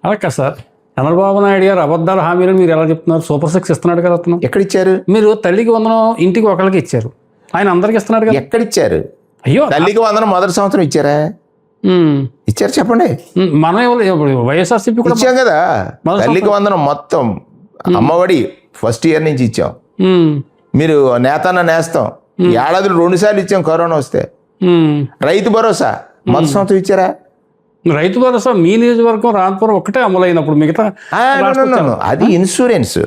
అలా కాదు సార్. చంద్రబాబు నాయుడు గారు అబద్ధాల హామీలు మీరు ఎలా చెప్తున్నారు? సూపర్ సిక్స్ ఇస్తున్నాడు కదా అతను. ఎక్కడిచ్చారు? మీరు తల్లికి వందనం ఇంటికి ఒకరికి ఇచ్చారు, ఆయన అందరికి ఇస్తున్నాడు కదా. ఎక్కడిచ్చారు? అయ్యో, తల్లికి వందనం మొదటి సంవత్సరం ఇచ్చారా? ఇచ్చారు చెప్పండి. మనం వైఎస్ఆర్సీపీ కూడా ఇచ్చాం కదా. తల్లికి వందనం మొత్తం అమ్మఒడి ఫస్ట్ ఇయర్ నుంచి ఇచ్చాం. మీరు నేతన్న నేస్తాం ఏడాదిలో 2 సార్లు ఇచ్చాం కరోనా వస్తే. రైతు భరోసా మొదటి సంవత్సరం ఇచ్చారా? రైతు భరోసా మీ నియోజకవర్గం రాంపురం ఒక్కటే అమలైనప్పుడు మిగతా అది ఇన్సూరెన్స్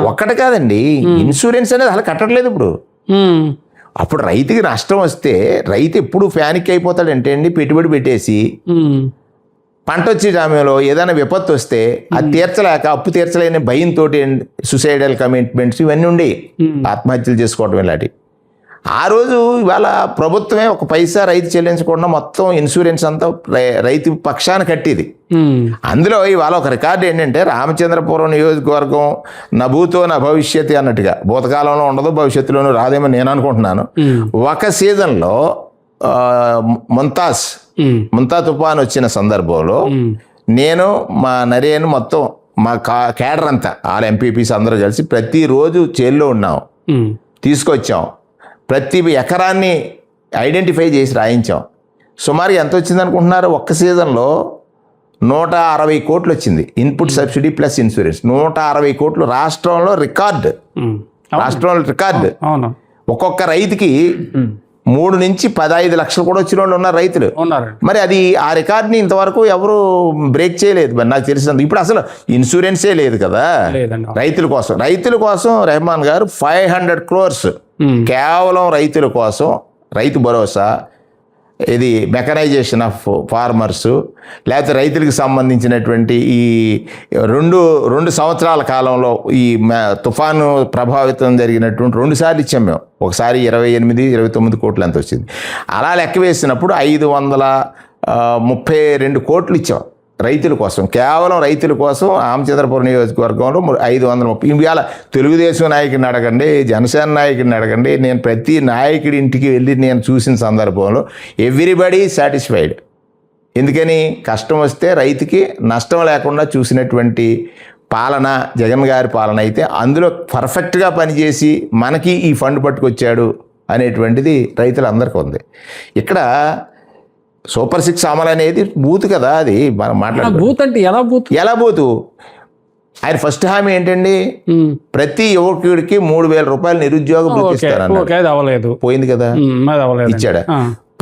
ఒక్కటే కాదండి. ఇన్సూరెన్స్ అనేది అసలు కట్టట్లేదు ఇప్పుడు. అప్పుడు రైతుకి నష్టం వస్తే రైతు ఎప్పుడు ప్యానిక్ అయిపోతాడంటే అండి, పెట్టుబడి పెట్టేసి పంట వచ్చే సమయంలో ఏదైనా విపత్తు వస్తే అది తీర్చలేక అప్పు తీర్చలేని భయంతో సూసైడల్ కమిట్మెంట్స్ ఇవన్నీ ఉండి ఆత్మహత్యలు చేసుకోవడం ఇలాంటి. ఆ రోజు ఇవాళ ప్రభుత్వమే ఒక పైసా రైతు చెల్లించకుండా మొత్తం ఇన్సూరెన్స్ అంతా రైతు పక్షాన కట్టేది. అందులో ఇవాళ ఒక రికార్డు ఏంటంటే, రామచంద్రపురం నియోజకవర్గం నభూతో నా భవిష్యత్తు అన్నట్టుగా, భూతకాలంలో ఉండదు భవిష్యత్తులోనూ రాదేమో నేను అనుకుంటున్నాను. ఒక సీజన్లో ముంతా తుఫాన్ వచ్చిన సందర్భంలో నేను మా నరేను మొత్తం మా కేడర్ అంతా వాళ్ళ ఎంపీపీస్ అందరూ కలిసి ప్రతిరోజు చేల్లో ఉన్నాం, తీసుకొచ్చాం, ప్రతి ఎకరాన్ని ఐడెంటిఫై చేసి రాయించాం. సుమారు ఎంత వచ్చింది అనుకుంటున్నారు? ఒక్క సీజన్లో 160 కోట్లు వచ్చింది. ఇన్పుట్ సబ్సిడీ ప్లస్ ఇన్సూరెన్స్ 160 కోట్లు రాష్ట్రంలో రికార్డు. ఒక్కొక్క రైతుకి 3 నుంచి 15 లక్షలు కూడా వచ్చిన వాళ్ళు ఉన్నారు రైతులు. మరి అది ఆ రికార్డుని ఇంతవరకు ఎవరు బ్రేక్ చేయలేదు మరి నాకు తెలిసినందుకు. ఇప్పుడు అసలు ఇన్సూరెన్సే లేదు కదా రైతుల కోసం రెహమాన్ గారు 500 crores కేవలం రైతుల కోసం, రైతు భరోసా, ఇది మెకనైజేషన్ ఆఫ్ ఫార్మర్స్, లేకపోతే రైతులకు సంబంధించినటువంటి ఈ రెండు సంవత్సరాల కాలంలో ఈ తుఫాను ప్రభావితం జరిగినటువంటి 2 సార్లు ఇచ్చాం మేము. ఒకసారి 28-29 కోట్లు ఎంత వచ్చింది. అలా లెక్క వేసినప్పుడు 532 కోట్లు ఇచ్చాం రైతుల కోసం, కేవలం రైతుల కోసం. రామచంద్రపురం నియోజకవర్గంలో 530. ఇవాళ తెలుగుదేశం నాయకుడిని అడగండి, జనసేన నాయకుడిని అడగండి, నేను ప్రతి నాయకుడి ఇంటికి వెళ్ళి నేను చూసిన సందర్భంలో ఎవ్రీబడీ సాటిస్ఫైడ్. ఎందుకని? కష్టం వస్తే రైతుకి నష్టం లేకుండా చూసినటువంటి పాలన జగన్ గారి పాలన అయితే, అందులో పర్ఫెక్ట్గా పనిచేసి మనకి ఈ ఫండ్ పట్టుకొచ్చాడు అనేటువంటిది రైతులందరికీ ఉంది. ఇక్కడ సూపర్ సిక్స్ అమలు అనేది బూత్ కదా, అది మనం మాట్లాడుతున్నాం. బూత్ అంటే ఎలా బూతు? ఆయన ఫస్ట్ హామీ ఏంటండి, ప్రతి యువకుడికి 3,000 రూపాయలు నిరుద్యోగ భృతి ఇస్తారన్నారు. పోయింది కదా, ఇచ్చాడా?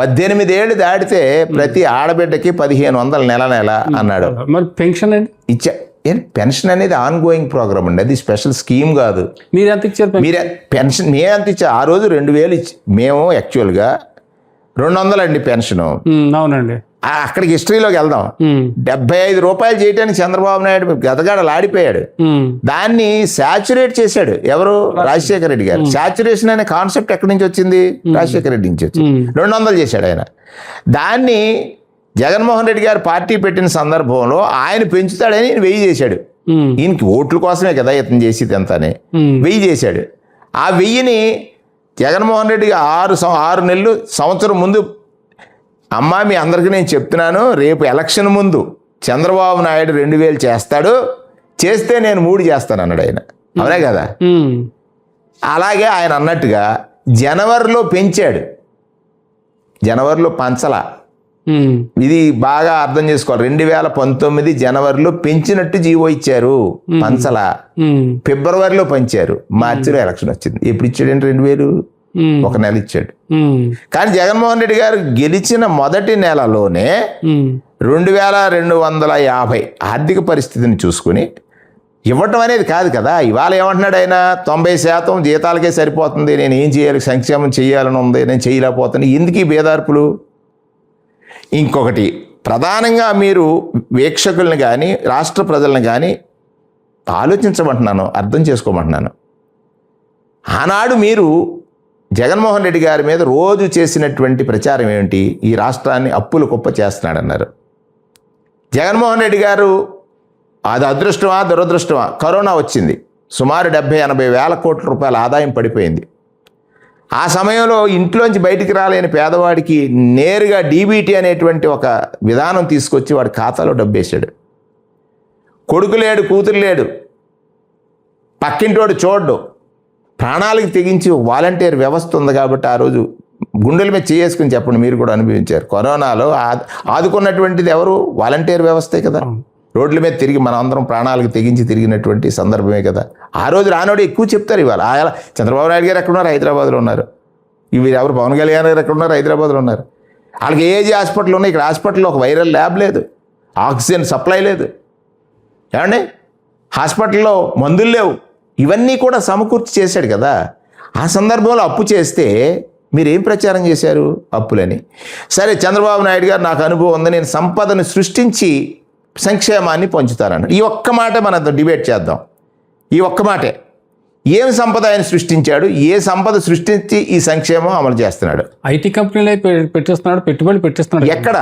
18 ఏళ్ళు దాటితే ప్రతి ఆడబిడ్డకి 1,500 నెల అన్నాడు. మరి పెన్షన్ ఇచ్చా. పెన్షన్ అనేది ఆన్ గోయింగ్ ప్రోగ్రామ్ అండి, అది స్పెషల్ స్కీమ్ కాదు. మీరు ఎంత ఇచ్చారు పెన్షన్? మేము ఎంత ఇచ్చా? ఆ రోజు 2,000 ఇచ్చి, మేము యాక్చువల్గా 200 అండి పెన్షన్. అవునండి. అక్కడికి హిస్టరీలోకి వెళ్దాం. 75 రూపాయలు చేయడానికి చంద్రబాబు నాయుడు గదగాడలాడిపోయాడు. దాన్ని శాచురేట్ చేశాడు ఎవరు? రాజశేఖర రెడ్డి గారు. శాచురేషన్ అనే కాన్సెప్ట్ ఎక్కడి నుంచి వచ్చింది? రాజశేఖర రెడ్డి నుంచి వచ్చింది. 200 చేశాడు ఆయన. దాన్ని జగన్మోహన్ రెడ్డి గారు పార్టీ పెట్టిన సందర్భంలో ఆయన పెంచుతాడని 1000 చేశాడు. ఈయనకి ఓట్ల కోసమే కదా ఇతను చేసేది అంతానే. 1000 చేశాడు. ఆ 1000ని జగన్మోహన్ రెడ్డి 6 నెలలు సంవత్సరం ముందు, అమ్మా మీ అందరికీ నేను చెప్తున్నాను, రేపు ఎలక్షన్ ముందు చంద్రబాబు నాయుడు 2,000 చేస్తాడు, చేస్తే నేను 3 చేస్తాను అన్నాడు ఆయన. అవునే కదా? అలాగే ఆయన అన్నట్టుగా జనవరిలో పెంచాడు, జనవరిలో పంచలా. ఇది బాగా అర్థం చేసుకోవాలి. 2019 జనవరిలో పెంచినట్టు జీవో ఇచ్చారు, పంచలా. ఫిబ్రవరిలో పంచారు, మార్చిలో ఎలక్షన్ వచ్చింది. ఎప్పుడు ఇచ్చాడంటే 2,000 ఒక నెల ఇచ్చాడు. కానీ జగన్మోహన్ రెడ్డి గారు గెలిచిన మొదటి నెలలోనే 2,250 ఆర్థిక పరిస్థితిని చూసుకుని ఇవ్వటం అనేది కాదు కదా. ఇవాళ ఏమంటున్నాడు ఆయన? 90% జీతాలకే సరిపోతుంది, నేను ఏం చేయాలి, సంక్షేమం చేయాలని ఉంది, నేను చేయలేకపోతాను. ఎందుకు ఈ బేదార్పులు? ఇంకొకటి ప్రధానంగా మీరు వీక్షకుల్ని కానీ రాష్ట్ర ప్రజలను కానీ ఆలోచించమంటున్నాను, అర్థం చేసుకోమంటున్నాను. ఆనాడు మీరు జగన్మోహన్ రెడ్డి గారి మీద రోజు చేసినటువంటి ప్రచారం ఏమిటి? ఈ రాష్ట్రాన్ని అప్పుల కుప్ప చేస్తున్నాడన్నారు. జగన్మోహన్ రెడ్డి గారు అది అదృష్టమా దురదృష్టమా? కరోనా వచ్చింది, సుమారు 70-80 వేల కోట్ల రూపాయల ఆదాయం పడిపోయింది. ఆ సమయంలో ఇంట్లోంచి బయటికి రాలేని పేదవాడికి నేరుగా డీబీటీ అనేటువంటి ఒక విధానం తీసుకొచ్చి వాడి ఖాతాలో డబ్బు వేసాడు. కొడుకు లేడు, కూతురు లేడు, పక్కింటోడు చూడ్డు, ప్రాణాలకు తెగించి వాలంటీర్ వ్యవస్థ ఉంది కాబట్టి ఆ రోజు గుండెల మీద చేసుకుని చెప్పండి, మీరు కూడా అనుభవించారు. కరోనాలో ఆదుకున్నటువంటిది ఎవరు? వాలంటీర్ వ్యవస్థే కదా. రోడ్ల మీద తిరిగి మనం అందరం ప్రాణాలకు తెగించి తిరిగినటువంటి సందర్భమే కదా. ఆ రోజు రానోడు ఎక్కువ చెప్తారు. ఇవాళ చంద్రబాబు నాయుడు గారు ఎక్కడున్నారు? హైదరాబాద్లో ఉన్నారు. ఇవి ఎవరు? పవన్ కళ్యాణ్ గారు ఎక్కడున్నారు? హైదరాబాద్లో ఉన్నారు. వాళ్ళకి ఏజీ హాస్పిటల్ ఉన్నాయి. ఇక్కడ హాస్పిటల్లో ఒక వైరల్ ల్యాబ్ లేదు, ఆక్సిజన్ సప్లై లేదు, ఏమండి హాస్పిటల్లో మందులు లేవు. ఇవన్నీ కూడా సమకూర్చి చేశాడు కదా. ఆ సందర్భంలో అప్పు చేస్తే మీరేం ప్రచారం చేశారు? అప్పులని. సరే, చంద్రబాబు నాయుడు గారు నాకు అనుభవం ఉంది, నేను సంపదను సృష్టించి సంక్షేమాన్ని పంచుతారని. ఈ ఒక్క మాట మనం డిబేట్ చేద్దాం. ఈ ఒక్క మాటే. ఏం సంపద ఆయన సృష్టించాడు? ఏ సంపద సృష్టించి ఈ సంక్షేమం అమలు చేస్తున్నాడు? ఐటీ కంపెనీలే పెట్టిస్తున్నాడు, పెట్టుబడి పెట్టిస్తున్నాడు. ఎక్కడ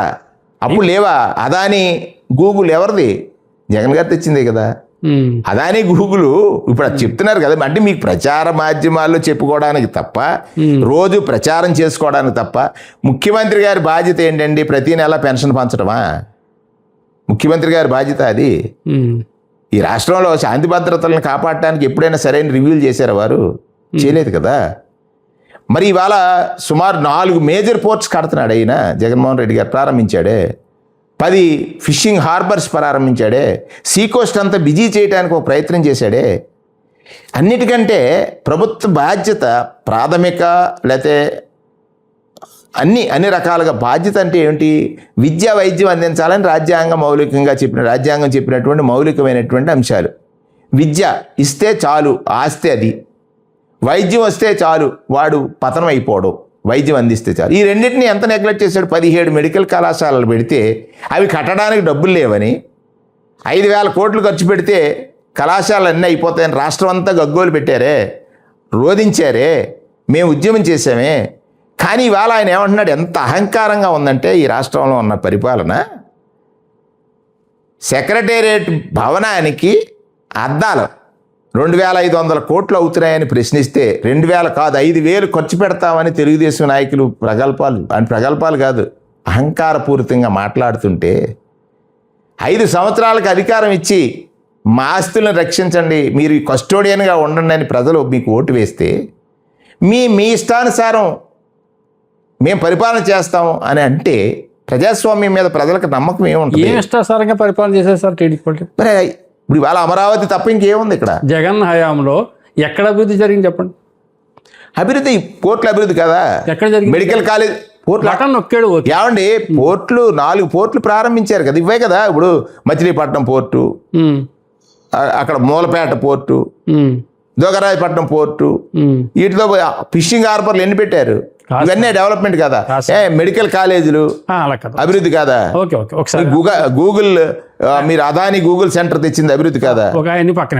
అప్పుడు లేవా? అదాని గూగుల్ ఎవరిది? జగన్ గారు తెచ్చిందే కదా. అదాని గూగుల్ ఇప్పుడు అది చెప్తున్నారు కదా. అంటే మీకు ప్రచార మాధ్యమాల్లో చెప్పుకోవడానికి తప్ప, రోజు ప్రచారం చేసుకోవడానికి తప్ప, ముఖ్యమంత్రి గారి బాధ్యత ఏంటండి? ప్రతి నెల పెన్షన్ పంచడమా? ముఖ్యమంత్రి గారి బాధ్యత అది. ఈ రాష్ట్రంలో శాంతి భద్రతలను కాపాడటానికి ఎప్పుడైనా సరైన రివ్యూలు చేశారా వారు? చేయలేదు కదా. మరి ఇవాళ సుమారు 4 మేజర్ పోర్ట్స్ కడుతున్నాడు అయినా జగన్మోహన్ రెడ్డి గారు. ప్రారంభించాడే 10 ఫిషింగ్ హార్బర్స్ ప్రారంభించాడే, సీ కోస్ట్ అంతా బిజీ చేయడానికి ఒక ప్రయత్నం చేశాడే. అన్నిటికంటే ప్రభుత్వ బాధ్యత ప్రాథమిక లేకపోతే అన్ని రకాలుగా బాధ్యత అంటే ఏమిటి? విద్యా వైద్యం అందించాలని రాజ్యాంగం చెప్పినటువంటి మౌలికమైనటువంటి అంశాలు. విద్య ఇస్తే చాలు, ఆస్తే అది. వైద్యం వస్తే చాలు, వాడు పతనం అయిపోవడం. వైద్యం అందిస్తే చాలు. ఈ రెండింటిని ఎంత నెగ్లెక్ట్ చేశాడు? 17 మెడికల్ కళాశాలలు పెడితే అవి కట్టడానికి డబ్బులు లేవని 5,000 కోట్లు ఖర్చు పెడితే కళాశాలలు అన్నీ అయిపోతాయని రాష్ట్రం అంతా గగ్గోలు పెట్టారే, రోధించారే, మేము ఉద్యమం చేసామే. కానీ ఇవాళ ఆయన ఏమంటున్నాడు? ఎంత అహంకారంగా ఉందంటే ఈ రాష్ట్రంలో ఉన్న పరిపాలన. సెక్రటేరియట్ భవనానికి అద్దాలు 2,500 కోట్లు అవుతున్నాయని ప్రశ్నిస్తే 2,000 కాదు 5,000 ఖర్చు పెడతామని తెలుగుదేశం నాయకులు ప్రగల్భాలు కాదు, అహంకారపూరితంగా మాట్లాడుతుంటే 5 సంవత్సరాలకు అధికారం ఇచ్చి మా ఆస్తులను రక్షించండి, మీరు కస్టోడియన్గా ఉండండి అని ప్రజలు మీకు ఓటు వేస్తే మీ ఇష్టానుసారం మేము పరిపాలన చేస్తాం అని అంటే ప్రజాస్వామ్యం మీద ప్రజలకు నమ్మకం ఏముంటుంది? ఏం ఇష్టాసారంగా పరిపాలన చేశారు సార్ టీడీపీ? మరి ఇప్పుడు ఇవాళ అమరావతి తప్ప ఇంకేముంది ఇక్కడ? జగన్ హయాంలో ఎక్కడ అభివృద్ధి జరిగింది చెప్పండి? అభివృద్ధి పోర్టుల అభివృద్ధి కదా. ఎక్కడ జరిగింది? మెడికల్ కాలేజ్ పోర్ట్లు నొక్కాడు. ఏమండి పోర్ట్లు 4 పోర్ట్లు ప్రారంభించారు కదా, ఇవే కదా. ఇప్పుడు మచిలీపట్నం పోర్టు, అక్కడ మూలపేట పోర్టు, దోగరాయపట్నం పోర్టు, వీటితో ఫిషింగ్ హార్బర్లు ఎన్ని పెట్టారు? ఇవన్నీ డెవలప్మెంట్ కదా. మెడికల్ కాలేజీలు అభివృద్ధి కాదా? ఒకసారి గూగుల్ మీరు అదాని గూగుల్ సెంటర్ తెచ్చింది అభివృద్ధి కాదా? పక్కన